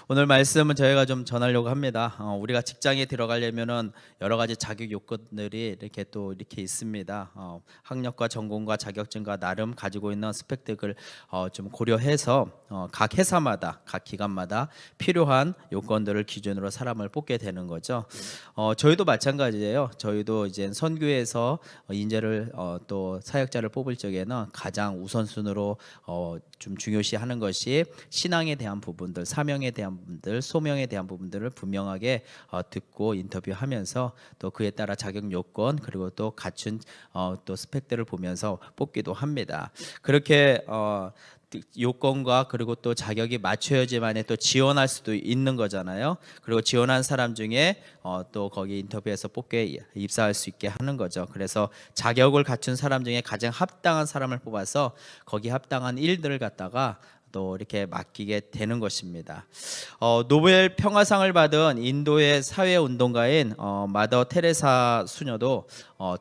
오늘 말씀은 저희가 좀 전하려고 합니다. 우리가 직장에 들어가려면은 여러 가지 자격 요건들이 이렇게 있습니다. 학력과 전공과 자격증과 나름 가지고 있는 스펙들을 좀 고려해서 각 회사마다 각 기관마다 필요한 요건들을 기준으로 사람을 뽑게 되는 거죠. 저희도 마찬가지예요. 저희도 이제 선교에서 인재를 또 사역자를 뽑을 적에는 가장 우선순위로 좀 중요시하는 것이 신앙에 대한 부분들, 사명에 대한 부분들, 소명에 대한 부분들을 분명하게 듣고 인터뷰하면서 또 그에 따라 자격 요건 그리고 또 갖춘 또 스펙들을 보면서 뽑기도 합니다. 그렇게 요건과 그리고 또 자격이 맞춰야지만 또 지원할 수도 있는 거잖아요. 그리고 지원한 사람 중에 또 거기 인터뷰에서 뽑게 입사할 수 있게 하는 거죠. 그래서 자격을 갖춘 사람 중에 가장 합당한 사람을 뽑아서 거기 합당한 일들을 갖다가 또 이렇게 맡기게 되는 것입니다. 노벨 평화상을 받은 인도의 사회운동가인 마더 테레사 수녀도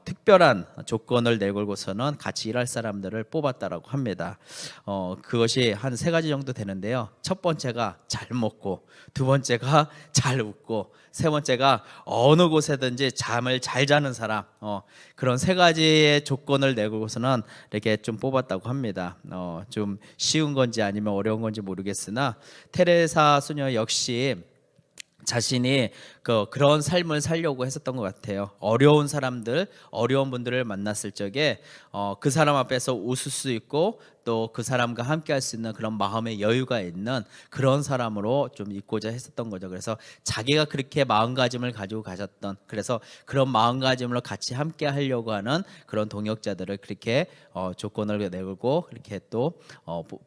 특별한 조건을 내걸고서는 같이 일할 사람들을 뽑았다라고 합니다. 그것이 한 세 가지 정도 되는데요. 첫 번째가 잘 먹고, 두 번째가 잘 웃고, 세 번째가 어느 곳에든지 잠을 잘 자는 사람, 그런 세 가지의 조건을 내고서는 이렇게 좀 뽑았다고 합니다. 좀 쉬운 건지 아니면 어려운 건지 모르겠으나 테레사 수녀 역시 자신이 그런 삶을 살려고 했었던 것 같아요. 어려운 사람들, 어려운 분들을 만났을 적에 그 사람 앞에서 웃을 수 있고 또 그 사람과 함께 할 수 있는 그런 마음의 여유가 있는 그런 사람으로 좀 있고자 했었던 거죠. 그래서 자기가 그렇게 마음가짐을 가지고 가셨던, 그래서 그런 마음가짐으로 같이 함께 하려고 하는 그런 동역자들을 그렇게 조건을 내걸고 그렇게 또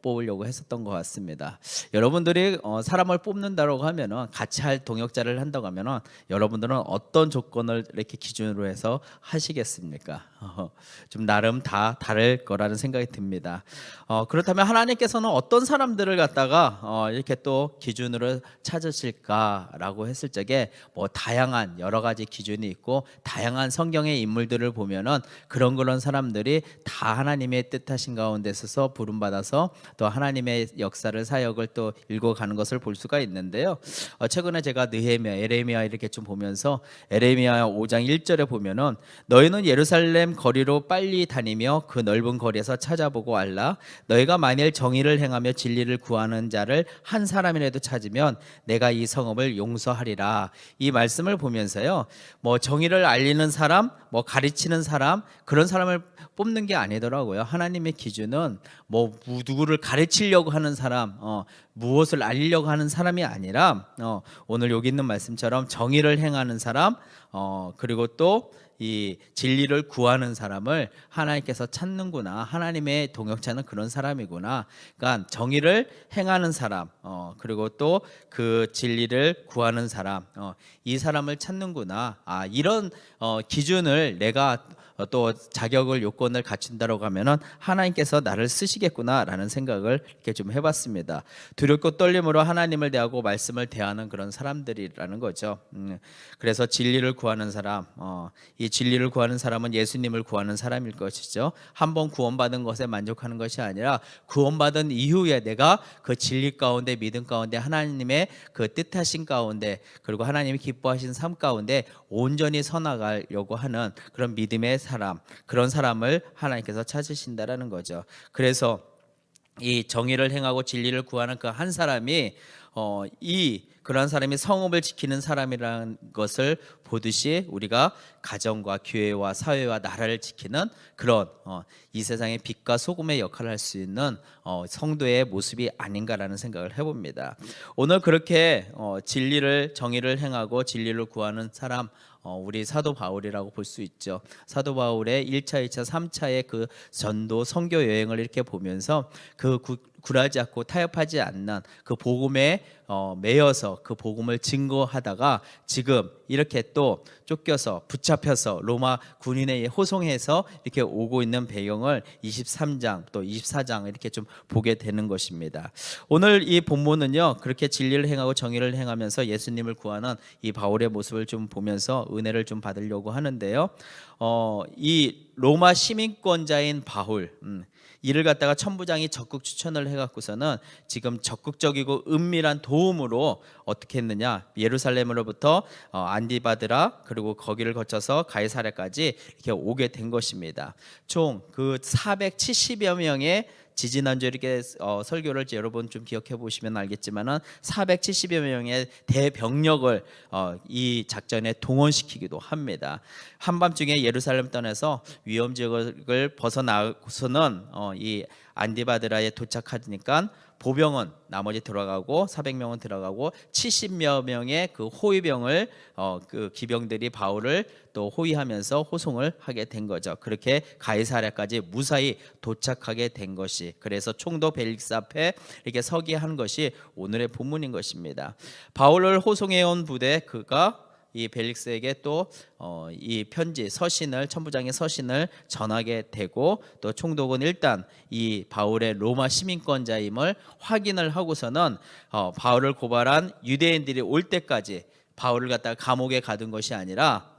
뽑으려고 했었던 것 같습니다. 여러분들이 사람을 뽑는다고 하면은, 같이 할 동역자를 한다고 하면은 여러분들은 어떤 조건을 이렇게 기준으로 해서 하시겠습니까? 좀 나름 다 다를 거라는 생각이 듭니다. 그렇다면 하나님께서는 어떤 사람들을 갖다가 이렇게 또 기준으로 찾으실까라고 했을 적에 뭐 다양한 여러 가지 기준이 있고 다양한 성경의 인물들을 보면은 그런 사람들이 다 하나님의 뜻하신 가운데 있어서 부름받아서 또 하나님의 역사를 사역을 또 읽어가는 것을 볼 수가 있는데요. 최근에 제가 느헤미야, 에레미야 이렇게 좀 보면서 에레미야 5장 1절에 보면은 너희는 예루살렘 거리로 빨리 다니며 그 넓은 거리에서 찾아보고 알라. 너희가 만일 정의를 행하며 진리를 구하는 자를 한 사람이라도 찾으면 내가 이 성읍을 용서하리라. 이 말씀을 보면서요, 뭐 정의를 알리는 사람, 뭐 가르치는 사람, 그런 사람을 뽑는 게 아니더라고요. 하나님의 기준은 뭐 누구를 가르치려고 하는 사람, 무엇을 알리려고 하는 사람이 아니라 오늘 여기 있는 말씀처럼 정의를 행하는 사람, 그리고 또 이 진리를 구하는 사람을 하나님께서 찾는구나. 하나님의 동역자는 그런 사람이구나. 그러니까 정의를 행하는 사람, 그리고 또 그 진리를 구하는 사람, 이 사람을 찾는구나. 이런 기준을 내가 또 자격을 요건을 갖춘다라고 하면은 하나님께서 나를 쓰시겠구나라는 생각을 이렇게 좀 해봤습니다. 두렵고 떨림으로 하나님을 대하고 말씀을 대하는 그런 사람들이라는 거죠. 그래서 진리를 구하는 사람, 이 진리를 구하는 사람은 예수님을 구하는 사람일 것이죠. 한번 구원받은 것에 만족하는 것이 아니라 구원받은 이후에 내가 그 진리 가운데, 믿음 가운데, 하나님의 그 뜻하신 가운데, 그리고 하나님이 기뻐하신 삶 가운데 온전히 서나가려고 하는 그런 믿음의 사람, 그런 사람을 하나님께서 찾으신다라는 거죠. 그래서 이 정의를 행하고 진리를 구하는 그 한 사람이 그런 사람이 성읍을 지키는 사람이라는 것을 보듯이 우리가 가정과 교회와 사회와 나라를 지키는 그런 이 세상의 빛과 소금의 역할을 할 수 있는 성도의 모습이 아닌가라는 생각을 해봅니다. 오늘 그렇게 진리를, 정의를 행하고 진리를 구하는 사람, 우리 사도 바울이라고 볼 수 있죠. 사도 바울의 1차, 2차, 3차의 그 전도 선교 여행을 이렇게 보면서 그 굴하지 않고 타협하지 않는 그 복음에 매여서 그 복음을 증거하다가 지금 이렇게 또 쫓겨서 붙잡혀서 로마 군인에 호송해서 이렇게 오고 있는 배경을 23장 또 24장 이렇게 좀 보게 되는 것입니다. 오늘 이 본문은요, 그렇게 진리를 행하고 정의를 행하면서 예수님을 구하는 이 바울의 모습을 좀 보면서 은혜를 좀 받으려고 하는데요. 이 로마 시민권자인 바울, 이를 갖다가 천부장이 적극 추천을 해갖고서는 지금 적극적이고 은밀한 도움으로 어떻게 했느냐, 예루살렘으로부터 안디바드라 그리고 거기를 거쳐서 가이사랴까지 이렇게 오게 된 것입니다. 총 그 470여 명의 지지난주 이렇게 설교를 여러분 좀 기억해 보시면 알겠지만은 470여 명의 대병력을 이 작전에 동원시키기도 합니다. 한밤중에 예루살렘 떠나서 위험 지역을 벗어나고서는 이 안디바드라에 도착하니까 보병은 나머지 들어가고 400명은 들어가고 70여 명의 그 호위병을 그 기병들이 바울을 또 호위하면서 호송을 하게 된 거죠. 그렇게 가이사랴까지 무사히 도착하게 된 것이, 그래서 총독 벨릭스 앞에 이렇게 서게 한 것이 오늘의 본문인 것입니다. 바울을 호송해 온 부대 그가 이 벨릭스에게 또 이 편지 서신을, 천부장의 서신을 전하게 되고, 또 총독은 일단 이 바울의 로마 시민권자임을 확인을 하고서는 바울을 고발한 유대인들이 올 때까지 바울을 갖다가 감옥에 가둔 것이 아니라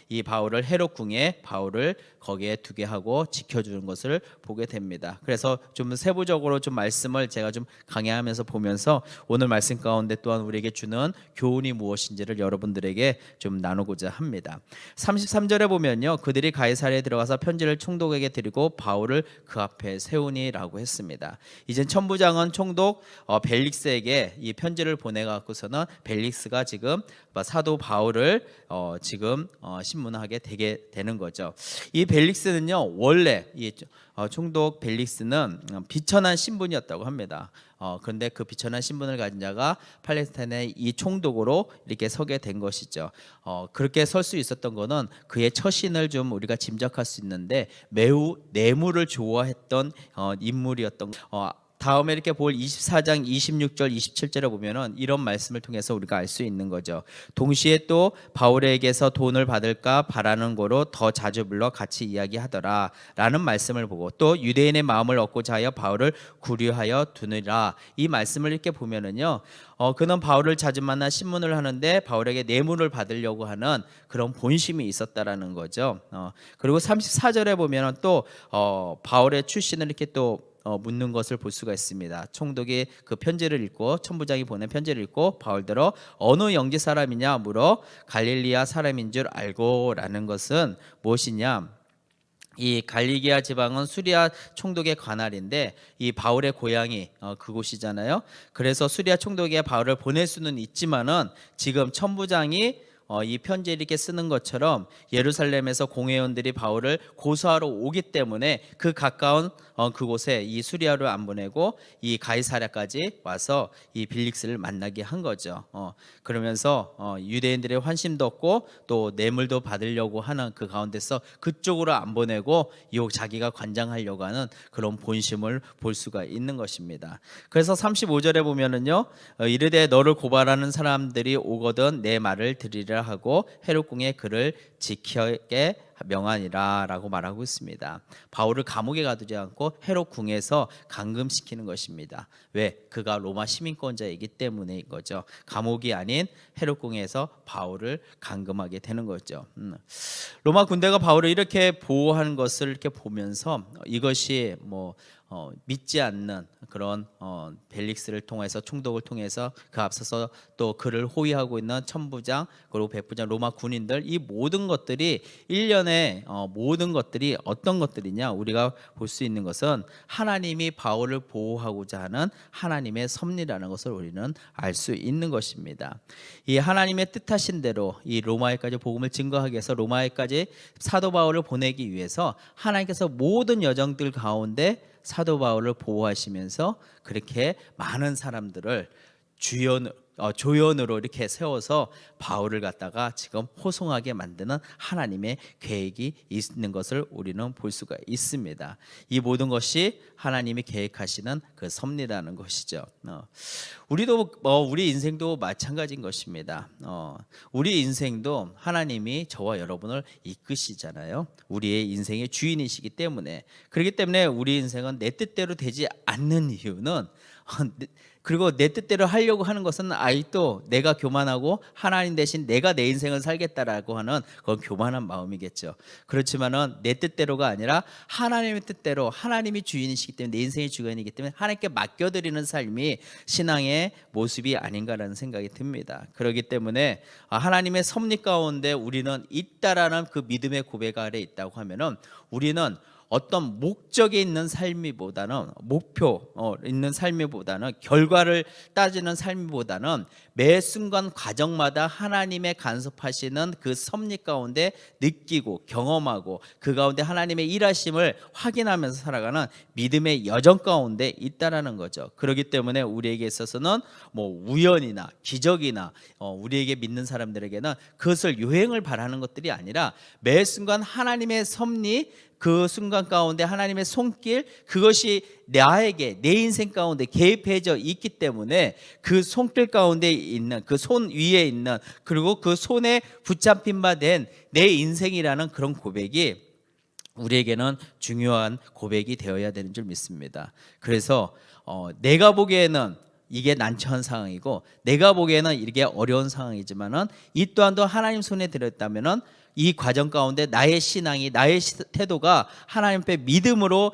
이 바울을 헤롯 궁에 바울을 거기에 두게 하고 지켜주는 것을 보게 됩니다. 그래서 좀 세부적으로 좀 말씀을 제가 좀 강해하면서 보면서 오늘 말씀 가운데 또한 우리에게 주는 교훈이 무엇인지를 여러분들에게 좀 나누고자 합니다. 33절에 보면요, 그들이 가이사랴에 들어가서 편지를 총독에게 드리고 바울을 그 앞에 세우니라고 했습니다. 이젠 천부장은 총독 벨릭스에게 이 편지를 보내갖고서는 벨릭스가 지금 사도 바울을 지금 신문하게 되게 되는 거죠. 이 벨릭스는요, 원래 이 총독 벨릭스는 비천한 신분이었다고 합니다. 그런데 그 비천한 신분을 가진 자가 팔레스타인의 이 총독으로 이렇게 서게 된 것이죠. 그렇게 설 수 있었던 것은 그의 처신을 좀 우리가 짐작할 수 있는데 매우 뇌물을 좋아했던 인물이었던. 다음에 이렇게 볼 24장 26절 27절에 보면은 이런 말씀을 통해서 우리가 알 수 있는 거죠. 동시에 또 바울에게서 돈을 받을까 바라는 거로 더 자주 불러 같이 이야기하더라 라는 말씀을 보고, 또 유대인의 마음을 얻고자 하여 바울을 구류하여 두느라, 이 말씀을 이렇게 보면은요, 그는 바울을 자주 만나 신문을 하는데 바울에게 뇌물을 받으려고 하는 그런 본심이 있었다라는 거죠. 그리고 34절에 보면은 또 바울의 출신을 이렇게 또 묻는 것을 볼 수가 있습니다. 총독이 그 편지를 읽고, 천부장이 보낸 편지를 읽고 바울대로 어느 영지 사람이냐 물어 갈릴리아 사람인 줄 알고라는 것은 무엇이냐, 이 갈리기아 지방은 수리아 총독의 관할인데 이 바울의 고향이 그곳이잖아요. 그래서 수리아 총독에 바울을 보낼 수는 있지만은 지금 천부장이 이 편지를 이렇게 쓰는 것처럼 예루살렘에서 공회원들이 바울을 고소하러 오기 때문에 그 가까운 그곳에 이 수리아를 안 보내고 이 가이사랴까지 와서 이 빌릭스를 만나게 한 거죠. 그러면서 유대인들의 환심도 얻고 또 뇌물도 받으려고 하는 그 가운데서 그쪽으로 안 보내고 자기가 관장하려고 하는 그런 본심을 볼 수가 있는 것입니다. 그래서 35절에 보면은요, 이르되 너를 고발하는 사람들이 오거든 내 말을 들으리라 하고 헤롯 궁에 그를 지키게 명하니라 라고 말하고 있습니다. 바울을 감옥에 가두지 않고 헤롯 궁에서 감금시키는 것입니다. 왜? 그가 로마 시민권자이기 때문인 거죠. 감옥이 아닌 헤롯 궁에서 바울을 감금하게 되는 거죠. 로마 군대가 바울을 이렇게 보호하는 것을 이렇게 보면서 이것이 믿지 않는 그런 벨릭스를 통해서, 총독을 통해서 그 앞서서 또 그를 호위하고 있는 천부장 그리고 백부장 로마 군인들, 이 모든 것들이 일련의 모든 것들이 어떤 것들이냐, 우리가 볼 수 있는 것은 하나님이 바울을 보호하고자 하는 하나님의 섭리라는 것을 우리는 알 수 있는 것입니다. 이 하나님의 뜻하신 대로 이 로마에까지 복음을 증거하기 위해서, 로마에까지 사도 바울을 보내기 위해서 하나님께서 모든 여정들 가운데 사도 바울을 보호하시면서 그렇게 많은 사람들을 조연으로 이렇게 세워서 바울을 갖다가 지금 호송하게 만드는 하나님의 계획이 있는 것을 우리는 볼 수가 있습니다. 이 모든 것이 하나님이 계획하시는 그 섭리라는 것이죠. 우리도 우리 인생도 마찬가지인 것입니다. 우리 인생도 하나님이 저와 여러분을 이끄시잖아요. 우리의 인생의 주인이시기 때문에. 그렇기 때문에 우리 인생은 내 뜻대로 되지 않는 이유는 그리고 내 뜻대로 하려고 하는 것은 아직도 내가 교만하고 하나님 대신 내가 내 인생을 살겠다라고 하는 그건 교만한 마음이겠죠. 그렇지만은 내 뜻대로가 아니라 하나님의 뜻대로, 하나님이 주인이시기 때문에, 내 인생의 주인이기 때문에 하나님께 맡겨드리는 삶이 신앙의 모습이 아닌가라는 생각이 듭니다. 그렇기 때문에 하나님의 섭리 가운데 우리는 있다라는 그 믿음의 고백 아래 있다고 하면은, 우리는 어떤 목적이 있는 삶이보다는, 목표 있는 삶이보다는, 결과를 따지는 삶이보다는 매 순간 과정마다 하나님의 간섭하시는 그 섭리 가운데 느끼고 경험하고 그 가운데 하나님의 일하심을 확인하면서 살아가는 믿음의 여정 가운데 있다라는 거죠. 그렇기 때문에 우리에게 있어서는 뭐 우연이나 기적이나 우리에게 믿는 사람들에게는 그것을 요행을 바라는 것들이 아니라 매 순간 하나님의 섭리, 그 순간 가운데 하나님의 손길, 그것이 나에게, 내 인생 가운데 개입해져 있기 때문에 그 손길 가운데 있는, 그 손 위에 있는, 그리고 그 손에 붙잡힌 바 된 내 인생이라는 그런 고백이 우리에게는 중요한 고백이 되어야 되는 줄 믿습니다. 그래서 내가 보기에는 이게 난처한 상황이고, 내가 보기에는 이게 어려운 상황이지만은 이 또한도 하나님 손에 들었다면은 이 과정 가운데 나의 신앙이, 나의 태도가 하나님 앞에 믿음으로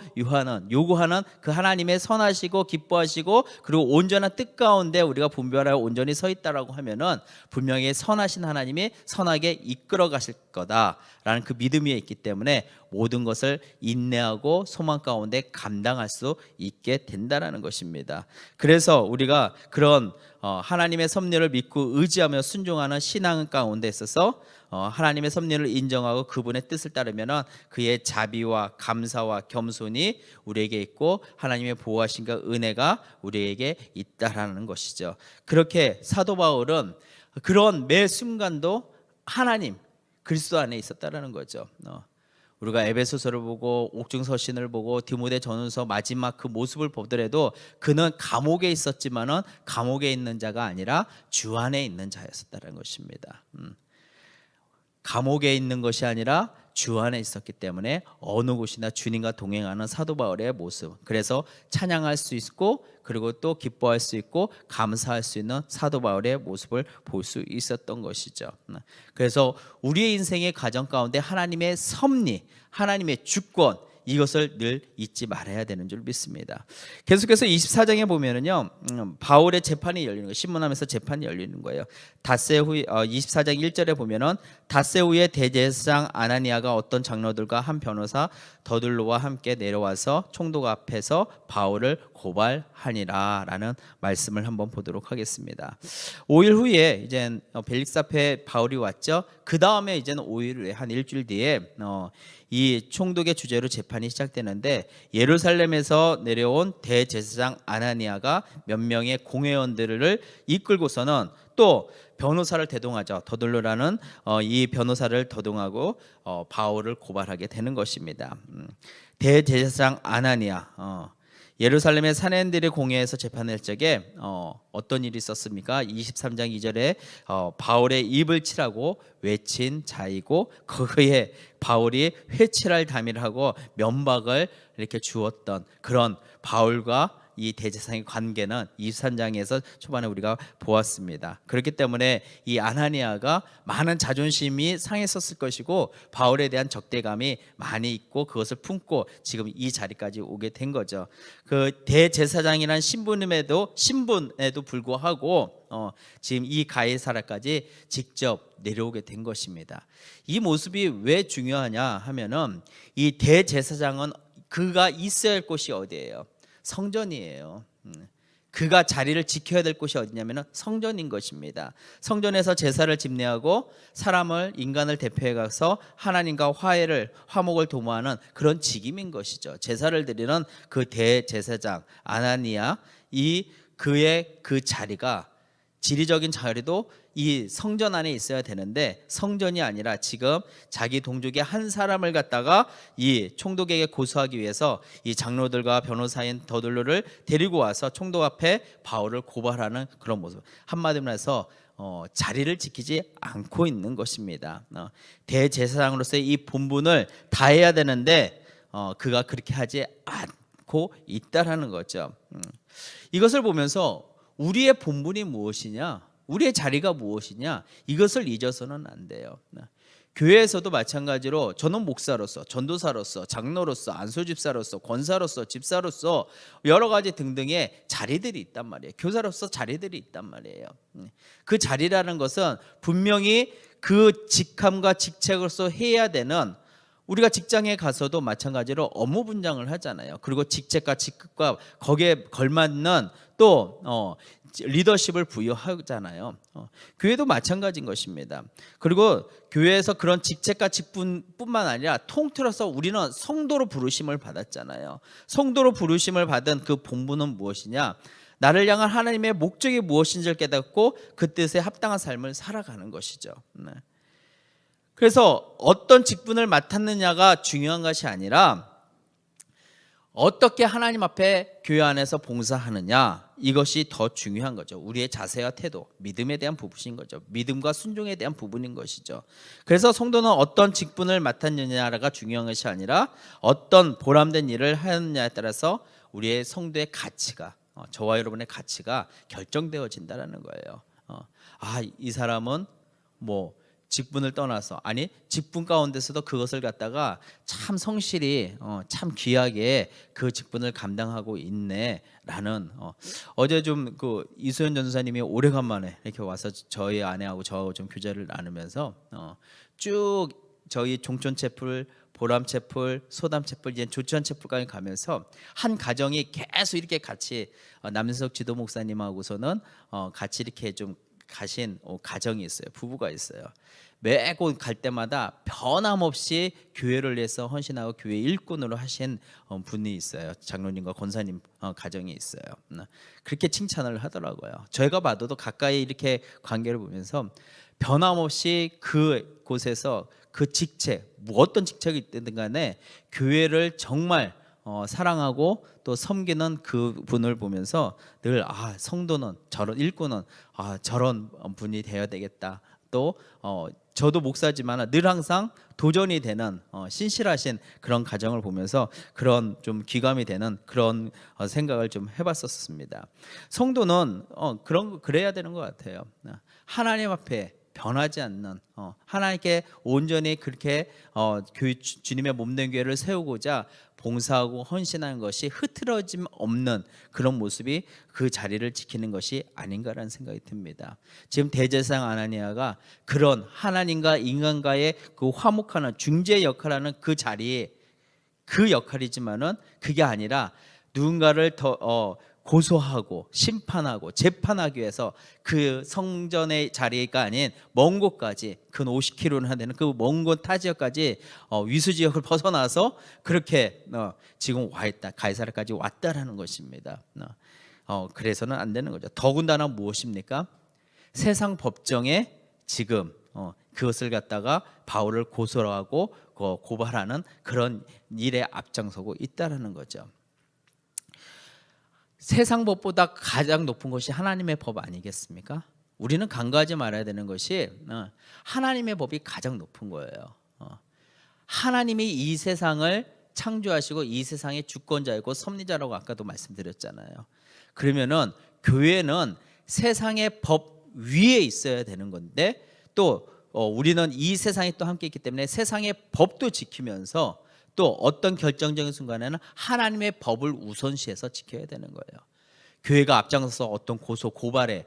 요구하는 그 하나님의 선하시고 기뻐하시고 그리고 온전한 뜻 가운데 우리가 분별하여 온전히 서 있다라고 하면은 분명히 선하신 하나님이 선하게 이끌어 가실 거다라는 그 믿음이 있기 때문에 모든 것을 인내하고 소망 가운데 감당할 수 있게 된다라는 것입니다. 그래서 우리가 그런 하나님의 섭리를 믿고 의지하며 순종하는 신앙 가운데 있어서 하나님의 섭리를 인정하고 그분의 뜻을 따르면 그의 자비와 감사와 겸손이 우리에게 있고 하나님의 보호하심과 은혜가 우리에게 있다라는 것이죠. 그렇게 사도 바울은 그런 매 순간도 하나님, 그리스도 안에 있었다라는 거죠. 우리가 에베소서를 보고 옥중서신을 보고 디모데 전후서 마지막 그 모습을 보더라도 그는 감옥에 있었지만은 감옥에 있는 자가 아니라 주 안에 있는 자였었다는 것입니다. 감옥에 있는 것이 아니라 주 안에 있었기 때문에 어느 곳이나 주님과 동행하는 사도 바울의 모습, 그래서 찬양할 수 있고 그리고 또 기뻐할 수 있고 감사할 수 있는 사도 바울의 모습을 볼 수 있었던 것이죠. 그래서 우리의 인생의 과정 가운데 하나님의 섭리, 하나님의 주권, 이것을 늘 잊지 말아야 되는 줄 믿습니다. 계속해서 24장에 보면은요, 바울의 재판이 열리는 거예요. 신문하면서 재판이 열리는 거예요. 닷새 후 24장 1절에 보면은 닷새 후에 대제사장 아나니아가 어떤 장로들과 한 변호사 더들로와 함께 내려와서 총독 앞에서 바울을 고발하니라라는 말씀을 한번 보도록 하겠습니다. 5일 후에 이제 벨릭스 앞에 바울이 왔죠. 그 다음에 이제는 5일 후에 한 일주일 뒤에 이 총독의 주재로 재판이 시작되는데, 예루살렘에서 내려온 대제사장 아나니아가 몇 명의 공회원들을 이끌고서는 또 변호사를 대동하죠. 더들로라는 이 변호사를 더동하고 바울을 고발하게 되는 것입니다. 대제사장 아나니아, 예루살렘의 사내들의 공회에서 재판할 적에 어떤 일이 있었습니까? 23장 2절에 바울의 입을 치라고 외친 자이고 그에 바울이 회칠할 담의를 하고 면박을 이렇게 주었던 그런 바울과 이 대제사장의 관계는 23장에서 초반에 우리가 보았습니다. 그렇기 때문에 이 아나니아가 많은 자존심이 상했었을 것이고 바울에 대한 적대감이 많이 있고 그것을 품고 지금 이 자리까지 오게 된 거죠. 그 대제사장이란 신분에도 불구하고 지금 이 가이사라까지 직접 내려오게 된 것입니다. 이 모습이 왜 중요하냐 하면은 이 대제사장은 그가 있어야 할 곳이 어디예요? 성전이에요. 그가 자리를 지켜야 될 곳이 어디냐면 성전인 것입니다. 성전에서 제사를 집례하고 인간을 대표해 가서 하나님과 화목을 도모하는 그런 직임인 것이죠. 제사를 드리는 그 대제사장 아나니아, 그의 그 자리가, 지리적인 자리도 이 성전 안에 있어야 되는데 성전이 아니라 지금 자기 동족의 한 사람을 갖다가 이 총독에게 고소하기 위해서 이 장로들과 변호사인 더들로를 데리고 와서 총독 앞에 바울을 고발하는 그런 모습. 한마디로 해서 자리를 지키지 않고 있는 것입니다. 대제사장으로서의 이 본분을 다해야 되는데 그가 그렇게 하지 않고 있다라는 거죠. 이것을 보면서 우리의 본분이 무엇이냐, 우리의 자리가 무엇이냐, 이것을 잊어서는 안 돼요. 교회에서도 마찬가지로 저는 목사로서, 전도사로서, 장로로서, 안수집사로서, 권사로서, 집사로서 여러 가지 등등의 자리들이 있단 말이에요. 교사로서 자리들이 있단 말이에요. 그 자리라는 것은 분명히 그 직함과 직책으로서 해야 되는, 우리가 직장에 가서도 마찬가지로 업무 분장을 하잖아요. 그리고 직책과 직급과 거기에 걸맞는 또 리더십을 부여하잖아요. 교회도 마찬가지인 것입니다. 그리고 교회에서 그런 직책과 직분뿐만 아니라 통틀어서 우리는 성도로 부르심을 받았잖아요. 성도로 부르심을 받은 그 본분은 무엇이냐? 나를 향한 하나님의 목적이 무엇인지를 깨닫고 그 뜻에 합당한 삶을 살아가는 것이죠. 그래서 어떤 직분을 맡았느냐가 중요한 것이 아니라 어떻게 하나님 앞에 교회 안에서 봉사하느냐, 이것이 더 중요한 거죠. 우리의 자세와 태도, 믿음에 대한 부분인 거죠. 믿음과 순종에 대한 부분인 것이죠. 그래서 성도는 어떤 직분을 맡았느냐가 중요한 것이 아니라 어떤 보람된 일을 하느냐에 따라서 우리의 성도의 가치가, 저와 여러분의 가치가 결정되어진다는 거예요. 이 사람은 직분을 떠나서, 아니 직분 가운데서도 그것을 갖다가 참 성실히 참 귀하게 그 직분을 감당하고 있네라는, 어제 좀 그 이소연 전사님이 오래간만에 이렇게 와서 저희 아내하고 저 좀 교제를 나누면서 쭉 저희 종촌 채플, 보람 채플, 소담 채플, 이제 조치원 채플까지 가면서 한 가정이 계속 이렇게 같이 남석 지도 목사님하고서는 같이 이렇게 좀 가신 가정이 있어요. 부부가 있어요. 매곳 갈 때마다 변함없이 교회를 위해서 헌신하고 교회 일꾼으로 하신 분이 있어요. 장로님과 권사님 가정이 있어요. 그렇게 칭찬을 하더라고요. 저희가 봐도 가까이 이렇게 관계를 보면서 변함없이 그 곳에서 그 직책, 어떤 직책이 있든 간에 교회를 정말 사랑하고 또 섬기는 그 분을 보면서 늘 성도는, 저런 일꾼은 저런 분이 되어야 되겠다. 또 저도 목사지만 늘 항상 도전이 되는 신실하신 그런 가정을 보면서 그런 좀 귀감이 되는 그런 생각을 좀 해봤었습니다. 성도는 그래야 되는 것 같아요. 하나님 앞에 변하지 않는, 하나님께 온전히 그렇게 주님의 몸된 교회를 세우고자 봉사하고 헌신하는 것이 흐트러짐 없는 그런 모습이 그 자리를 지키는 것이 아닌가라는 생각이 듭니다. 지금 대제사장 아나니아가 그런 하나님과 인간과의 그 화목하는 중재 역할하는 그 자리에, 그 역할이지만은 그게 아니라 누군가를 더 고소하고 심판하고 재판하기 위해서 그 성전의 자리가 아닌 먼 곳까지, 근 50km나 되는 그 먼 곳 타 지역까지 위수 지역을 벗어나서 그렇게 지금 와 있다, 가이사랴까지 왔다라는 것입니다. 그래서는 안 되는 거죠. 더군다나 무엇입니까? 세상 법정에 지금 그것을 갖다가 바울을 고소하고 고발하는 그런 일에 앞장서고 있다라는 거죠. 세상 법보다 가장 높은 것이 하나님의 법 아니겠습니까? 우리는 간과하지 말아야 되는 것이 하나님의 법이 가장 높은 거예요. 하나님이 이 세상을 창조하시고 이 세상의 주권자이고 섭리자라고 아까도 말씀드렸잖아요. 그러면은 교회는 세상의 법 위에 있어야 되는 건데, 또 우리는 이 세상에 또 함께 있기 때문에 세상의 법도 지키면서 또 어떤 결정적인 순간에는 하나님의 법을 우선시해서 지켜야 되는 거예요. 교회가 앞장서서 어떤 고소 고발에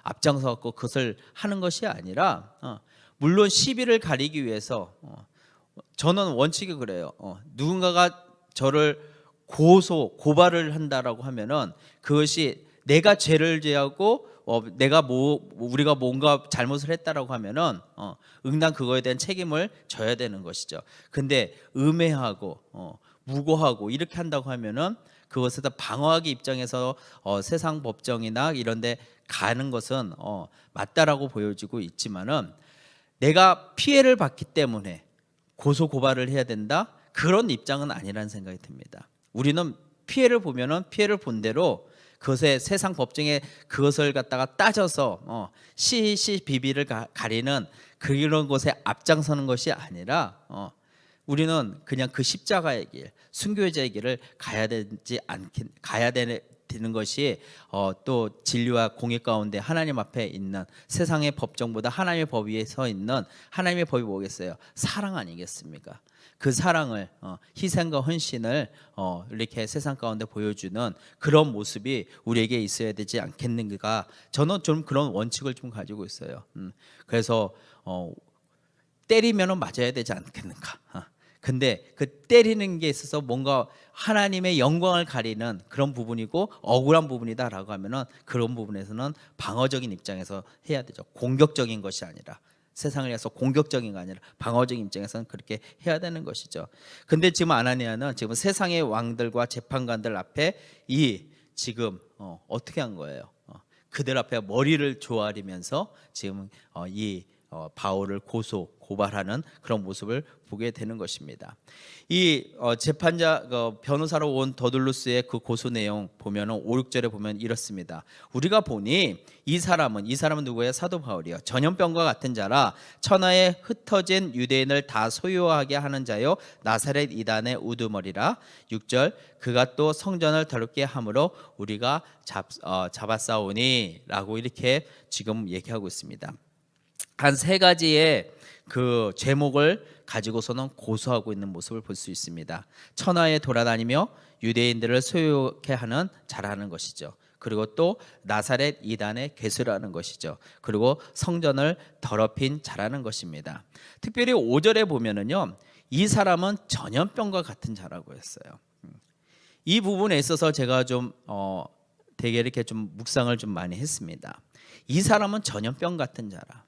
앞장서 갖고 그것을 하는 것이 아니라, 물론 시비를 가리기 위해서 저는 원칙이 그래요. 누군가가 저를 고발을 한다라고 하면은 그것이 내가 죄를 제하고 우리가 뭔가 잘못을 했다라고 하면은 응당 그거에 대한 책임을 져야 되는 것이죠. 근데 음해하고 무고하고 이렇게 한다고 하면은 그것에 다 방어하기 입장에서 세상 법정이나 이런데 가는 것은 맞다라고 보여지고 있지만은, 내가 피해를 받기 때문에 고소 고발을 해야 된다, 그런 입장은 아니라는 생각이 듭니다. 우리는 피해를 보면은 피해를 본 대로 그것의 세상 법정에 그것을 갖다가 따져서 시시비비를 가리는 그런 곳에 앞장서는 것이 아니라 우리는 그냥 그 십자가의 길, 순교자의 길을 가야 되는 것이 또 진리와 공의 가운데 하나님 앞에 있는 세상의 법정보다 하나님의 법 위에 서 있는 하나님의 법이 뭐겠어요? 사랑 아니겠습니까? 그 사랑을 희생과 헌신을 이렇게 세상 가운데 보여주는 그런 모습이 우리에게 있어야 되지 않겠는가? 저는 좀 그런 원칙을 좀 가지고 있어요. 그래서 때리면은 맞아야 되지 않겠는가? 근데 그 때리는 게 있어서 뭔가 하나님의 영광을 가리는 그런 부분이고 억울한 부분이다라고 하면은 그런 부분에서는 방어적인 입장에서 해야 되죠. 공격적인 것이 아니라 세상을 위해서 공격적인 거 아니라 방어적인 입장에서는 그렇게 해야 되는 것이죠. 근데 지금 아나니아는 지금 세상의 왕들과 재판관들 앞에 지금 어떻게 한 거예요? 그들 앞에 머리를 조아리면서 지금 바울을 고발하는 그런 모습을 보게 되는 것입니다. 이 재판자 변호사로 온 더둘루스의 그 고소 내용 보면은 5, 6절에 보면 이렇습니다. 우리가 보니 이 사람은 누구예요? 사도 바울이요. 전염병과 같은 자라 천하에 흩어진 유대인을 다 소유하게 하는 자요 나사렛 이단의 우두머리라. 6절 그가 또 성전을 더럽게 함으로 우리가 잡았사오니 라고 이렇게 지금 얘기하고 있습니다. 한 세 가지의 그 제목을 가지고서는 고소하고 있는 모습을 볼 수 있습니다. 천하에 돌아다니며 유대인들을 소유케 하는 자라는 것이죠. 그리고 또 나사렛 이단의 괴수라는 것이죠. 그리고 성전을 더럽힌 자라는 것입니다. 특별히 5절에 보면은요, 이 사람은 전염병과 같은 자라고 했어요. 이 부분에 있어서 제가 좀 되게 이렇게 좀 묵상을 좀 많이 했습니다. 이 사람은 전염병 같은 자라.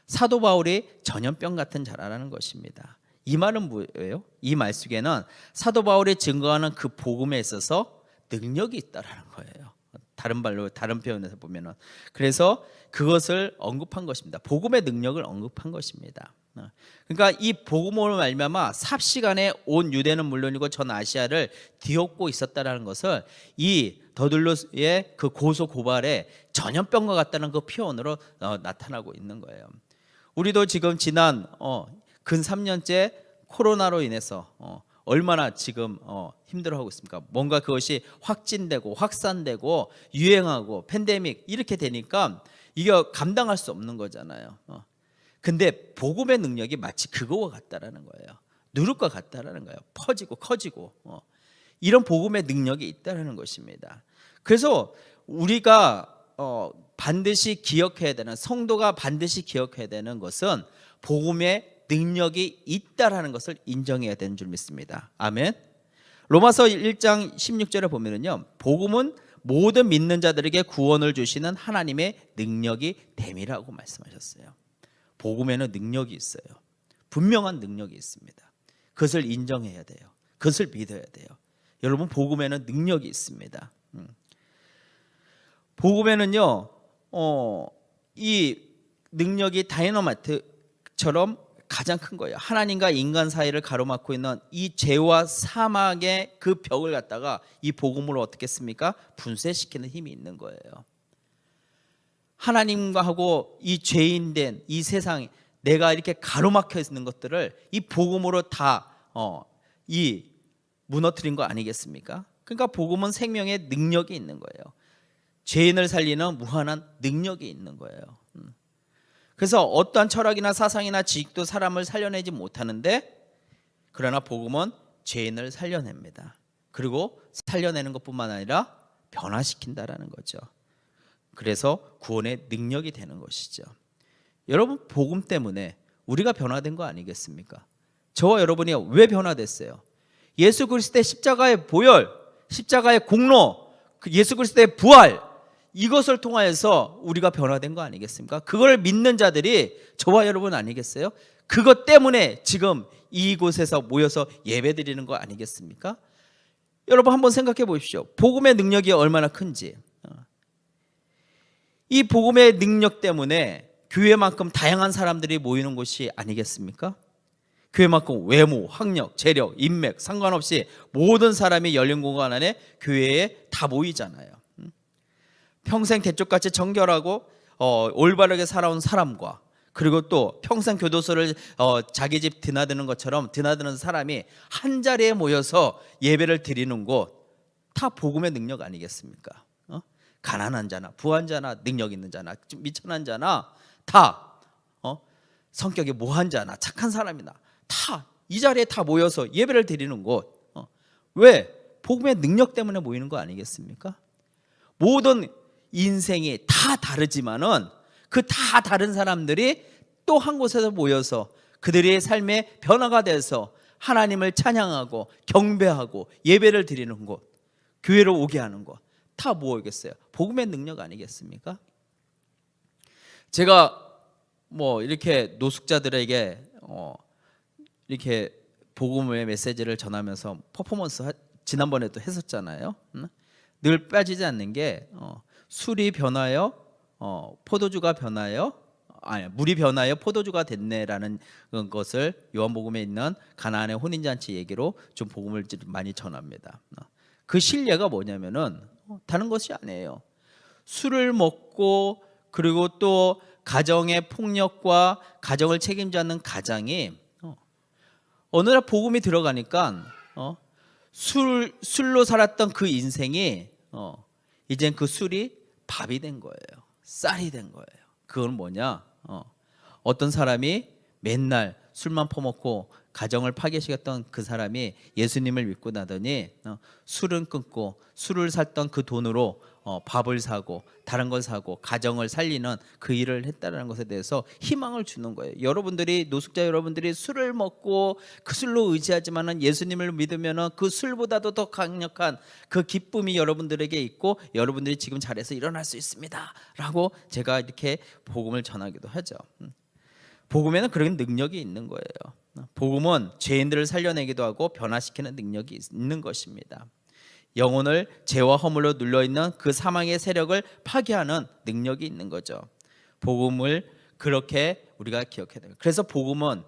사도 바울이 전염병 같은 자라는 것입니다. 이 말은 뭐예요? 이 말 속에는 사도 바울이 증거하는 그 복음에 있어서 능력이 있다라는 거예요. 다른 표현에서 보면은 그래서 그것을 언급한 것입니다. 복음의 능력을 언급한 것입니다. 그러니까 이 복음으로 말미암아 삽시간에 온 유대는 물론이고 전 아시아를 뒤엎고 있었다라는 것을 이 더둘루스의 그 고소 고발에 전염병과 같다는 그 표현으로 나타나고 있는 거예요. 우리도 지금 지난 근 3년째 코로나로 인해서 얼마나 지금 힘들어하고 있습니까? 뭔가 그것이 확진되고 확산되고 유행하고 팬데믹 이렇게 되니까 이게 감당할 수 없는 거잖아요. 근데 복음의 능력이 마치 그거와 같다라는 거예요. 누룩과 같다라는 거예요. 퍼지고 커지고 이런 복음의 능력이 있다라는 것입니다. 그래서 우리가 반드시 기억해야 되는, 성도가 반드시 기억해야 되는 것은 복음의 능력이 있다라는 것을 인정해야 되는 줄 믿습니다. 아멘. 로마서 1장 16절에 보면은요, 복음은 모든 믿는 자들에게 구원을 주시는 하나님의 능력이 됨이라고 말씀하셨어요. 복음에는 능력이 있어요. 분명한 능력이 있습니다. 그것을 인정해야 돼요. 그것을 믿어야 돼요. 여러분, 복음에는 능력이 있습니다. 복음에는요, 이 능력이 다이너마이트처럼 가장 큰 거예요. 하나님과 인간 사이를 가로막고 있는 이 죄와 사망의 그 벽을 갖다가 이 복음으로 어떻게 했습니까? 분쇄시키는 힘이 있는 거예요. 하나님과 하고 이 죄인된 이 세상, 내가 이렇게 가로막혀 있는 것들을 이 복음으로 다 무너뜨린 거 아니겠습니까? 그러니까 복음은 생명의 능력이 있는 거예요. 죄인을 살리는 무한한 능력이 있는 거예요. 그래서 어떠한 철학이나 사상이나 지식도 사람을 살려내지 못하는데, 그러나 복음은 죄인을 살려냅니다. 그리고 살려내는 것뿐만 아니라 변화시킨다라는 거죠. 그래서 구원의 능력이 되는 것이죠. 여러분, 복음 때문에 우리가 변화된 거 아니겠습니까? 저와 여러분이 왜 변화됐어요? 예수 그리스도의 십자가의 보혈, 십자가의 공로, 예수 그리스도의 부활, 이것을 통하여서 우리가 변화된 거 아니겠습니까? 그걸 믿는 자들이 저와 여러분 아니겠어요? 그것 때문에 지금 이곳에서 모여서 예배드리는 거 아니겠습니까? 여러분, 한번 생각해 보십시오. 복음의 능력이 얼마나 큰지. 이 복음의 능력 때문에 교회만큼 다양한 사람들이 모이는 곳이 아니겠습니까? 교회만큼 외모, 학력, 재력, 인맥 상관없이 모든 사람이 열린 공간 안에 교회에 다 모이잖아요. 평생 대쪽같이 정결하고 올바르게 살아온 사람과, 그리고 또 평생 교도소를 자기 집 드나드는 것처럼 드나드는 사람이 한 자리에 모여서 예배를 드리는 곳, 다 복음의 능력 아니겠습니까? 가난한 자나 부한 자나 능력 있는 자나 좀 미천한 자나 다 성격이 모한 자나 착한 사람이나 다 이 자리에 다 모여서 예배를 드리는 곳. 왜? 복음의 능력 때문에 모이는 거 아니겠습니까? 모든 인생이 다 다르지만은 그 다 다른 사람들이 또 한 곳에서 모여서 그들의 삶의 변화가 돼서 하나님을 찬양하고 경배하고 예배를 드리는 곳, 교회로 오게 하는 곳, 다 뭐겠어요? 복음의 능력 아니겠습니까? 제가 뭐 이렇게 노숙자들에게 이렇게 복음의 메시지를 전하면서 퍼포먼스 지난번에도 했었잖아요. 늘 빠지지 않는 게 술이 변하여 포도주가 변하여 물이 변하여 포도주가 됐네라는 것을 요한복음에 있는 가나안의 혼인잔치 얘기로 좀 복음을 많이 전합니다. 그 실례가 뭐냐면은 다른 것이 아니에요. 술을 먹고 그리고 또 가정의 폭력과 가정을 책임져 하는 가장이 어느 날 복음이 들어가니까 술로 살았던 그 인생이 이젠 그 술이 밥이 된 거예요. 쌀이 된 거예요. 그건 뭐냐? 어떤 사람이 맨날 술만 퍼먹고 가정을 파괴시켰던 그 사람이 예수님을 믿고 나더니 술은 끊고 술을 샀던 그 돈으로 밥을 사고 다른 걸 사고 가정을 살리는 그 일을 했다는 것에 대해서 희망을 주는 거예요. 여러분들이 노숙자 여러분들이 술을 먹고 그 술로 의지하지만은 예수님을 믿으면은 그 술보다도 더 강력한 그 기쁨이 여러분들에게 있고 여러분들이 지금 잘해서 일어날 수 있습니다라고 제가 이렇게 복음을 전하기도 하죠. 복음에는 그런 능력이 있는 거예요. 복음은 죄인들을 살려내기도 하고 변화시키는 능력이 있는 것입니다. 영혼을 죄와 허물로 눌려있는 그 사망의 세력을 파괴하는 능력이 있는 거죠. 복음을 그렇게 우리가 기억해야 돼요. 그래서 복음은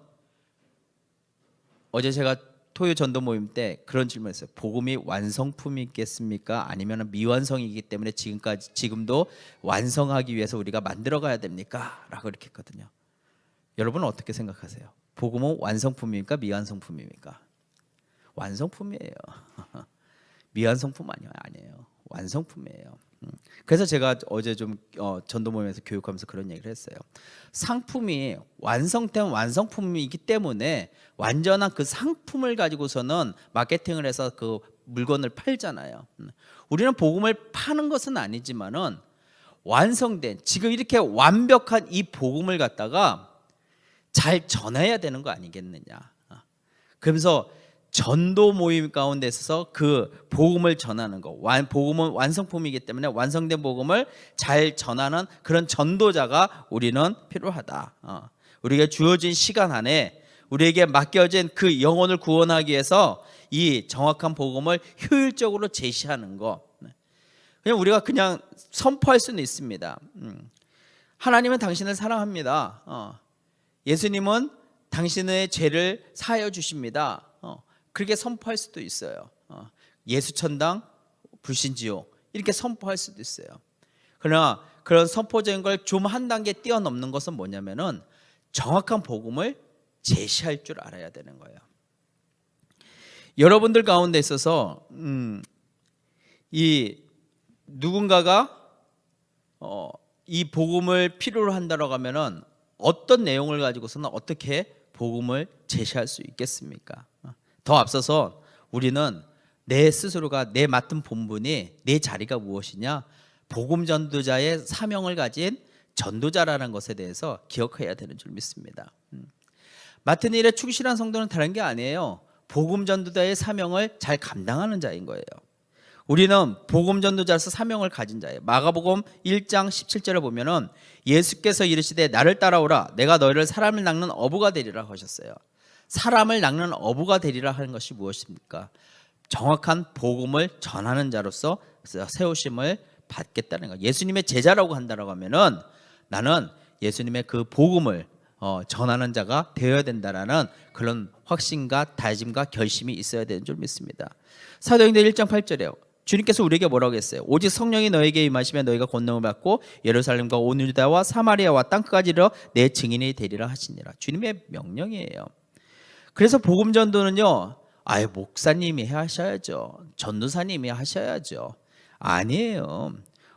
어제 제가 토요 전도 모임 때 그런 질문했어요. 복음이 완성품이겠습니까? 아니면 미완성이기 때문에 지금도 완성하기 위해서 우리가 만들어가야 됩니까? 라고 이렇게 했거든요. 여러분은 어떻게 생각하세요? 복음은 완성품입니까? 미완성품입니까? 완성품이에요. 미완성품 아니에요. 완성품이에요. 그래서 제가 어제 좀 전도 모임에서 교육하면서 그런 얘기를 했어요. 상품이 완성된 완성품이기 때문에 완전한 그 상품을 가지고서는 마케팅을 해서 그 물건을 팔잖아요. 우리는 복음을 파는 것은 아니지만은 완성된 지금 이렇게 완벽한 이 복음을 갖다가 잘 전해야 되는 거 아니겠느냐. 그러면서 전도 모임 가운데 있어서 그 복음을 전하는 거, 복음은 완성품이기 때문에 완성된 복음을 잘 전하는 그런 전도자가 우리는 필요하다. 우리에게 주어진 시간 안에 우리에게 맡겨진 그 영혼을 구원하기 위해서 이 정확한 복음을 효율적으로 제시하는 거. 그냥 우리가 그냥 선포할 수는 있습니다. 하나님은 당신을 사랑합니다. 예수님은 당신의 죄를 사하여 주십니다. 그렇게 선포할 수도 있어요. 예수천당 불신지옥 이렇게 선포할 수도 있어요. 그러나 그런 선포적인 걸 좀 한 단계 뛰어넘는 것은 뭐냐면은 정확한 복음을 제시할 줄 알아야 되는 거예요. 여러분들 가운데 있어서 이 누군가가 이 복음을 필요로 한다고 하면은 어떤 내용을 가지고서는 어떻게 복음을 제시할 수 있겠습니까? 더 앞서서 우리는 내 스스로가 내 맡은 본분이 내 자리가 무엇이냐? 복음 전도자의 사명을 가진 전도자라는 것에 대해서 기억해야 되는 줄 믿습니다. 맡은 일에 충실한 성도는 다른 게 아니에요. 복음 전도자의 사명을 잘 감당하는 자인 거예요. 우리는 복음 전도자로서 사명을 가진 자예요. 마가복음 1장 17절에 보면은 예수께서 이르시되 나를 따라오라 내가 너희를 사람을 낚는 어부가 되리라 하셨어요. 사람을 낚는 어부가 되리라 하는 것이 무엇입니까? 정확한 복음을 전하는 자로서 세우심을 받겠다는 거예요. 예수님의 제자라고 한다고 하면은 나는 예수님의 그 복음을 전하는 자가 되어야 된다라는 그런 확신과 다짐과 결심이 있어야 되는 줄 믿습니다. 사도행전 1장 8절에요. 주님께서 우리에게 뭐라고 했어요? 오직 성령이 너에게 임하시면 너희가 권능을 받고 예루살렘과 온 유다와 사마리아와 땅끝까지 이르러 내 증인이 되리라 하시니라. 주님의 명령이에요. 그래서 복음 전도는요, 아예 목사님이 하셔야죠. 전도사님이 하셔야죠. 아니에요.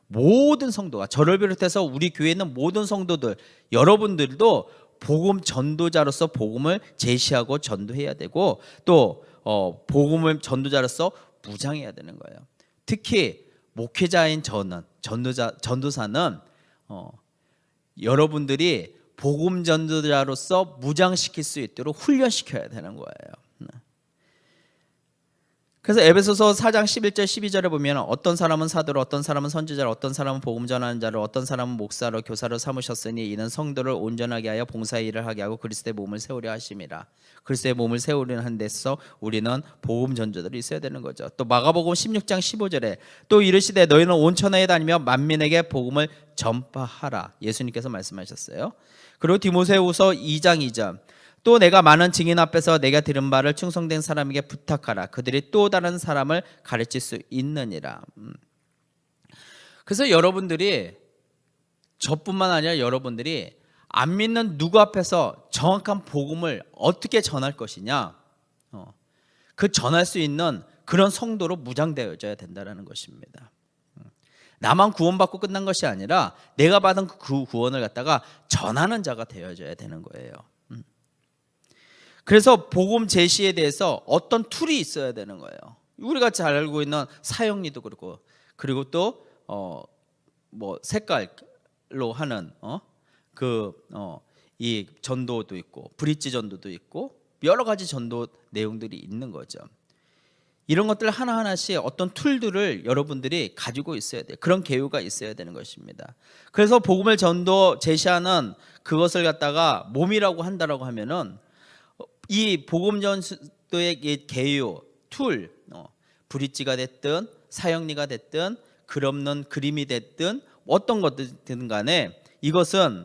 모든 성도가, 저를 비롯해서 우리 교회에 있는 모든 성도들, 여러분들도 복음 전도자로서 복음을 제시하고 전도해야 되고, 또 복음을 전도자로서 무장해야 되는 거예요. 특히 목회자인 저는, 전도사는 여러분들이 복음 전도자로서 무장시킬 수 있도록 훈련시켜야 되는 거예요. 그래서 에베소서 4장 11절 12절에 보면 어떤 사람은 사도로, 어떤 사람은 선지자로, 어떤 사람은 복음 전하는 자로, 어떤 사람은 목사로, 교사로 삼으셨으니 이는 성도를 온전하게 하여 봉사의 일을 하게 하고 그리스도의 몸을 세우려 하심이라. 그리스도의 몸을 세우려는 한 데서 우리는 복음 전도들이 있어야 되는 거죠. 또 마가복음 16장 15절에 또 이르시되 너희는 온 천하에 다니며 만민에게 복음을 전파하라. 예수님께서 말씀하셨어요. 그리고 디모데후서 2장 2절 또 내가 많은 증인 앞에서 내가 들은 바를 충성된 사람에게 부탁하라. 그들이 또 다른 사람을 가르칠 수 있느니라. 그래서 여러분들이, 저뿐만 아니라 여러분들이 안 믿는 누구 앞에서 정확한 복음을 어떻게 전할 것이냐, 그 전할 수 있는 그런 성도로 무장되어져야 된다는 것입니다. 나만 구원받고 끝난 것이 아니라 내가 받은 그 구원을 갖다가 전하는 자가 되어져야 되는 거예요. 그래서 복음 제시에 대해서 어떤 툴이 있어야 되는 거예요. 우리가 잘 알고 있는 사형리도 그렇고, 그리고 또 뭐 색깔로 하는 이 전도도 있고, 브릿지 전도도 있고, 여러 가지 전도 내용들이 있는 거죠. 이런 것들 하나하나씩 어떤 툴들을 여러분들이 가지고 있어야 돼요. 그런 계유가 있어야 되는 것입니다. 그래서 복음을 전도 제시하는 그것을 갖다가 몸이라고 한다라고 하면은 이 복음 전도의 계유, 툴, 브릿지가 됐든 사형리가 됐든 글 없는 그림이 됐든 어떤 것들든 간에 이것은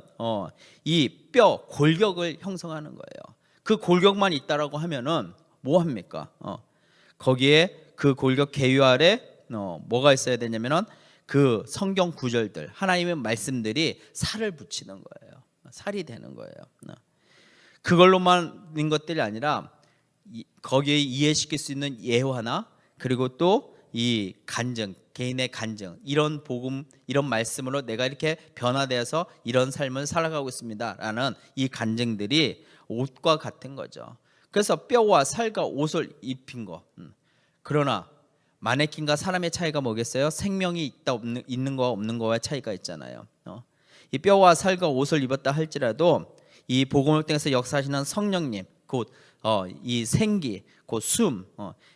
이 뼈, 골격을 형성하는 거예요. 그 골격만 있다라고 하면은 뭐 합니까? 거기에 그 골격 계유 아래 뭐가 있어야 되냐면은 그 성경 구절들, 하나님의 말씀들이 살을 붙이는 거예요. 살이 되는 거예요. 그걸로만인 것들이 아니라 거기에 이해시킬 수 있는 예화나, 그리고 또 이 간증, 개인의 간증, 이런 복음, 이런 말씀으로 내가 이렇게 변화되어서 이런 삶을 살아가고 있습니다라는 이 간증들이 옷과 같은 거죠. 그래서 뼈와 살과 옷을 입힌 거. 그러나 마네킹과 사람의 차이가 뭐겠어요? 생명이 있는 거와 없는 거와 차이가 있잖아요. 이 뼈와 살과 옷을 입었다 할지라도 이 복음을 통해서 역사하시는 성령님, 곧 이 생기, 곧 숨,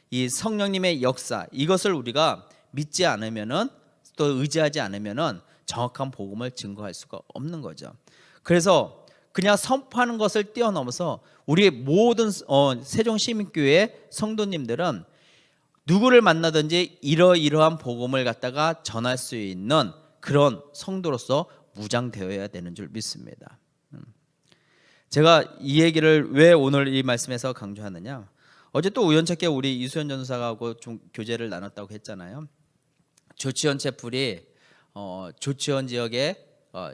이 성령님의 역사, 이것을 우리가 믿지 않으면은, 또 의지하지 않으면은 정확한 복음을 증거할 수가 없는 거죠. 그래서 그냥 선포하는 것을 뛰어넘어서 우리 모든 세종시민교회 성도님들은 누구를 만나든지 이러이러한 복음을 갖다가 전할 수 있는 그런 성도로서 무장되어야 되는 줄 믿습니다. 제가 이 얘기를 왜 오늘 이 말씀에서 강조하느냐, 어제 또 우연찮게 우리 이수연 전사하고 좀 교제를 나눴다고 했잖아요. 조치원 채플이 조치원 지역에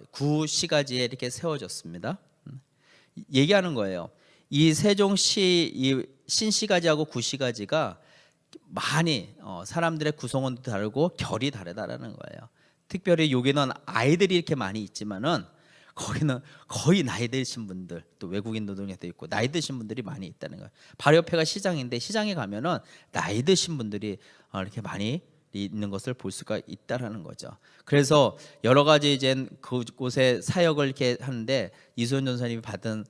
구시가지에 이렇게 세워졌습니다. 얘기하는 거예요. 이 세종시 이 신시가지하고 구시가지가 많이 사람들의 구성원도 다르고 결이 다르다라는 거예요. 특별히 여기는 아이들이 이렇게 많이 있지만은 거기는 거의 나이 드신 분들, 또 외국인 노동자도 있고 나이 드신 분들이 많이 있다는 거예요. 바로 옆에가 시장인데 시장에 가면은 나이 드신 분들이 이렇게 많이 있는 것을 볼 수가 있다라는 거죠. 그래서 여러 가지 이제 그곳에 사역을 이렇게 하는데 이수연 전사님이 받은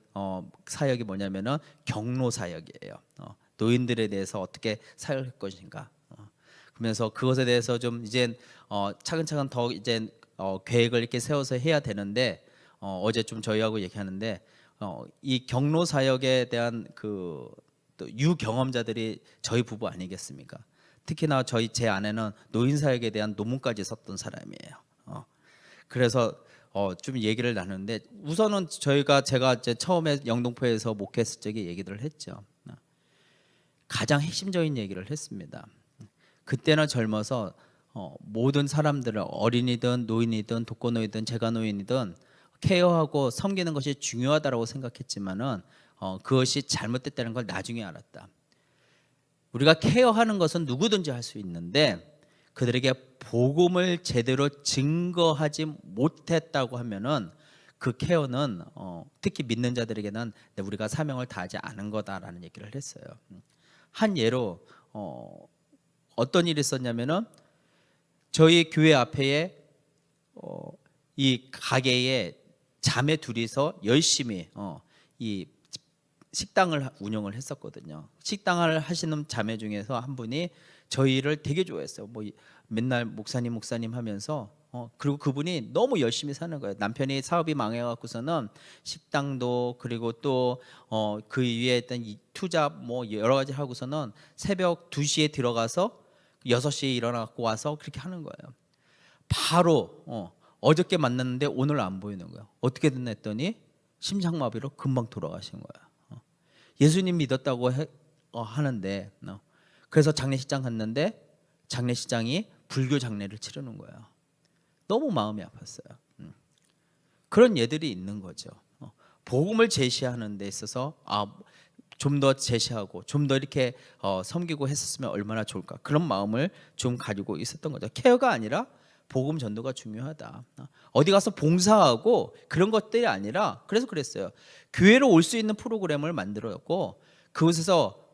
사역이 뭐냐면은 경로 사역이에요. 노인들에 대해서 어떻게 사역할 것인가. 그러면서 그것에 대해서 좀 이제 차근차근 더 이제 계획을 이렇게 세워서 해야 되는데, 어제 좀 저희하고 얘기하는데 이 경로 사역에 대한 그 또 유경험자들이 저희 부부 아니겠습니까? 특히나 제 아내는 노인 사역에 대한 논문까지 썼던 사람이에요. 그래서 좀 얘기를 나누는데, 우선은 제가 이제 처음에 영등포에서 목회했을 적에 얘기를 했죠. 가장 핵심적인 얘기를 했습니다. 그때는 젊어서 모든 사람들을, 어린이든 노인이든 독거노인이든 재가노인이든 케어하고 섬기는 것이 중요하다고 생각했지만은 그것이 잘못됐다는 걸 나중에 알았다. 우리가 케어하는 것은 누구든지 할 수 있는데 그들에게 복음을 제대로 증거하지 못했다고 하면은 그 케어는 특히 믿는 자들에게는 우리가 사명을 다하지 않은 거다라는 얘기를 했어요. 한 예로 어떤 일이 있었냐면은 저희 교회 앞에 이 가게에 자매 둘이서 열심히 이 식당을 운영을 했었거든요. 식당을 하시는 자매 중에서 한 분이 저희를 되게 좋아했어요. 뭐 맨날 목사님 하면서 그리고 그분이 너무 열심히 사는 거예요. 남편이 사업이 망해갖고서는 식당도 그리고 또 그 위에 있던 이 투자 뭐 여러 가지 하고서는 새벽 2시에 들어가서 6시에 일어나고 와서 그렇게 하는 거예요. 바로 어저께 만났는데 오늘 안 보이는 거예요. 어떻게 됐나 했더니 심장마비로 금방 돌아가신 거예요. 예수님 믿었다고 하는데 그래서 장례식장 갔는데 장례식장이 불교 장례를 치르는 거예요. 너무 마음이 아팠어요. 그런 예들이 있는 거죠. 복음을 제시하는 데 있어서 좀 더 제시하고 좀 더 이렇게 섬기고 했었으면 얼마나 좋을까, 그런 마음을 좀 가지고 있었던 거죠. 케어가 아니라 복음 전도가 중요하다. 어디 가서 봉사하고 그런 것들이 아니라, 그래서 그랬어요. 교회로 올 수 있는 프로그램을 만들었고 그곳에서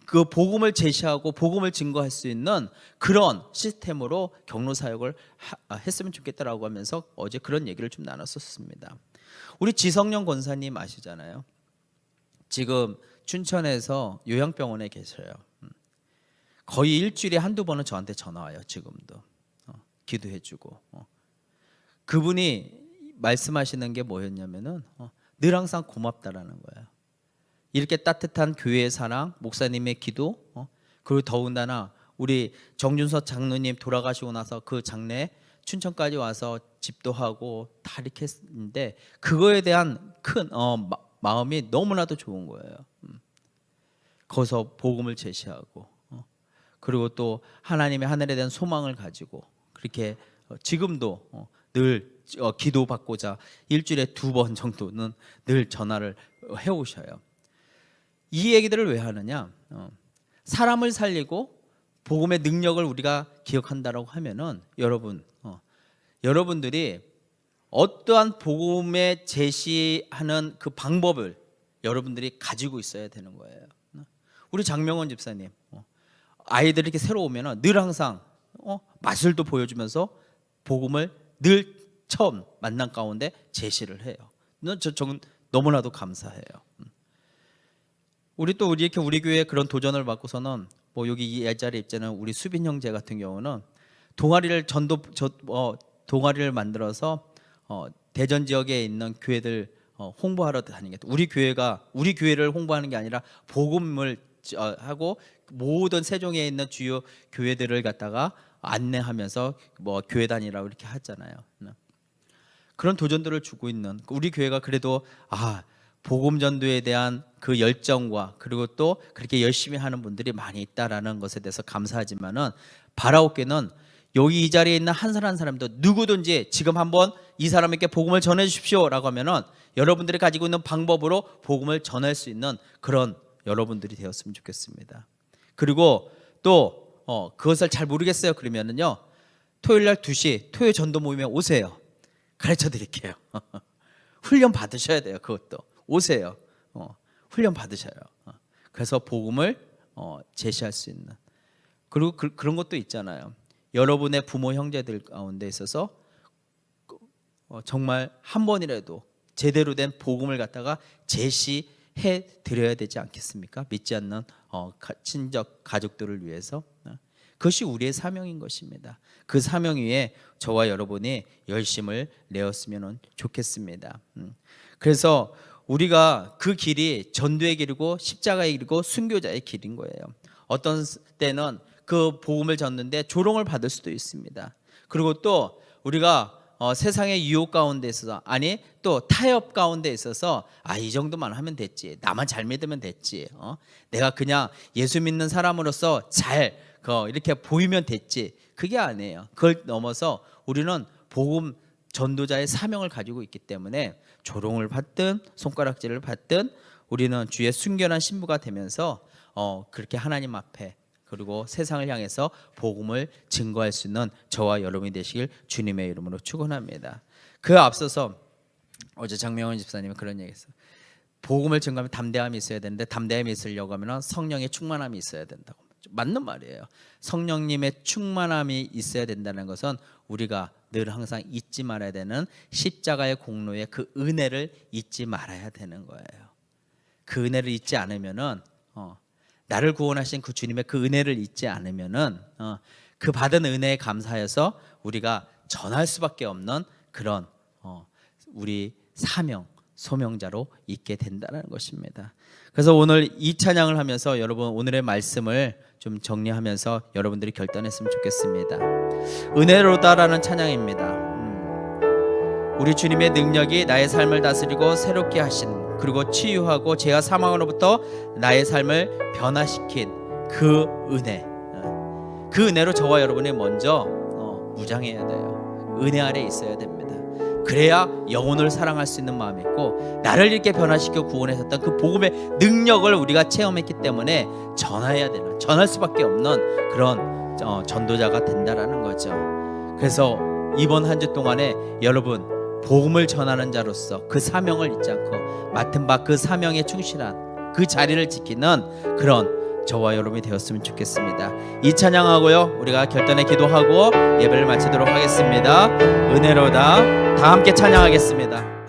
그 복음을 제시하고 복음을 증거할 수 있는 그런 시스템으로 경로 사역을 했으면 좋겠다라고 하면서 어제 그런 얘기를 좀 나눴었습니다. 우리 지성령 권사님 아시잖아요. 지금 춘천에서 요양병원에 계셔요. 거의 일주일에 한두 번은 저한테 전화 와요. 지금도 기도해주고. 그분이 말씀하시는 게 뭐였냐면은 늘 항상 고맙다라는 거예요. 이렇게 따뜻한 교회의 사랑, 목사님의 기도, 그리고 더군다나 우리 정준서 장로님 돌아가시고 나서 그 장례 춘천까지 와서 집도 하고 다 이렇게 했는데 그거에 대한 큰 마음이 너무나도 좋은 거예요. 거기서 복음을 제시하고 그리고 또 하나님의 하늘에 대한 소망을 가지고 그렇게 지금도 늘 기도받고자 일주일에 2번 정도는 늘 전화를 해오셔요. 이 얘기들을 왜 하느냐? 사람을 살리고 복음의 능력을 우리가 기억한다라고 하면은 여러분들이 어떠한 복음에 제시하는 그 방법을 여러분들이 가지고 있어야 되는 거예요. 우리 장명원 집사님 아이들이 이렇게 새로 오면은 늘 항상 마술도 보여주면서 복음을 늘 처음 만난 가운데 제시를 해요. 저는 너무나도 감사해요. 우리 이렇게 우리 교회에 그런 도전을 받고서는 뭐 여기 이 자리에 있잖아요. 우리 수빈 형제 같은 경우는 동아리를 만들어서 대전 지역에 있는 교회들 홍보하러 다니겠다. 우리 교회를 홍보하는 게 아니라 복음을 하고 모든 세종에 있는 주요 교회들을 갖다가 안내하면서 뭐 교회 다니라고 이렇게 하잖아요. 그런 도전들을 주고 있는 우리 교회가 그래도 복음 전도에 대한 그 열정과 그리고 또 그렇게 열심히 하는 분들이 많이 있다라는 것에 대해서 감사하지만은 바라옵게는 여기 이 자리에 있는 한 사람 한 사람도 누구든지 지금 한번 이 사람에게 복음을 전해 주십시오라고 하면은 여러분들이 가지고 있는 방법으로 복음을 전할 수 있는 그런 여러분들이 되었으면 좋겠습니다. 그리고 또 그것을 잘 모르겠어요 그러면은요, 토요일 날 2시 토요 전도 모임에 오세요. 가르쳐 드릴게요. 훈련 받으셔야 돼요. 그것도 오세요. 훈련 받으셔요. 그래서 복음을 제시할 수 있는, 그리고 그런 것도 있잖아요. 여러분의 부모 형제들 가운데 있어서 정말 한 번이라도 제대로 된 복음을 갖다가 제시해 드려야 되지 않겠습니까? 믿지 않는 친족 가족들을 위해서. 그것이 우리의 사명인 것입니다. 그 사명 위에 저와 여러분이 열심을 내었으면 좋겠습니다. 그래서 우리가 그 길이 전도의 길이고 십자가의 길이고 순교자의 길인 거예요. 어떤 때는 그 복음을 전는데 조롱을 받을 수도 있습니다. 그리고 또 우리가 세상의 유혹 가운데 있어서, 아니 또 타협 가운데 있어서 이 정도만 하면 됐지, 나만 잘 믿으면 됐지, 내가 그냥 예수 믿는 사람으로서 잘 이렇게 보이면 됐지, 그게 아니에요. 그걸 넘어서 우리는 복음 전도자의 사명을 가지고 있기 때문에 조롱을 받든 손가락질을 받든 우리는 주의 순결한 신부가 되면서 그렇게 하나님 앞에 그리고 세상을 향해서 복음을 증거할 수 있는 저와 여러분이 되시길 주님의 이름으로 축원합니다. 그 앞서서 어제 장명원 집사님이 그런 얘기했어요. 복음을 증거하면 담대함이 있어야 되는데 담대함이 있으려고 하면 성령의 충만함이 있어야 된다고. 맞는 말이에요. 성령님의 충만함이 있어야 된다는 것은 우리가 늘 항상 잊지 말아야 되는 십자가의 공로의 그 은혜를 잊지 말아야 되는 거예요. 그 은혜를 잊지 않으면은 나를 구원하신 그 주님의 그 은혜를 잊지 않으면은 그 받은 은혜에 감사해서 우리가 전할 수밖에 없는 그런 우리 사명 소명자로 있게 된다는 것입니다. 그래서 오늘 이 찬양을 하면서 여러분 오늘의 말씀을 좀 정리하면서 여러분들이 결단했으면 좋겠습니다. 은혜로다라는 찬양입니다. 우리 주님의 능력이 나의 삶을 다스리고 새롭게 하신 그리고 치유하고 죄와 사망으로부터 나의 삶을 변화시킨 그 은혜, 그 은혜로 저와 여러분이 먼저 무장해야 돼요. 은혜 아래 있어야 됩니다. 그래야 영혼을 사랑할 수 있는 마음이 있고 나를 이렇게 변화시켜 구원하셨던 그 복음의 능력을 우리가 체험했기 때문에 전해야 되는, 전할 수밖에 없는 그런 전도자가 된다라는 거죠. 그래서 이번 한 주 동안에 여러분 복음을 전하는 자로서 그 사명을 잊지 않고 맡은 바 그 사명에 충실한 그 자리를 지키는 그런 저와 여러분이 되었으면 좋겠습니다. 이 찬양하고요 우리가 결단의 기도하고 예배를 마치도록 하겠습니다. 은혜로다 다 함께 찬양하겠습니다.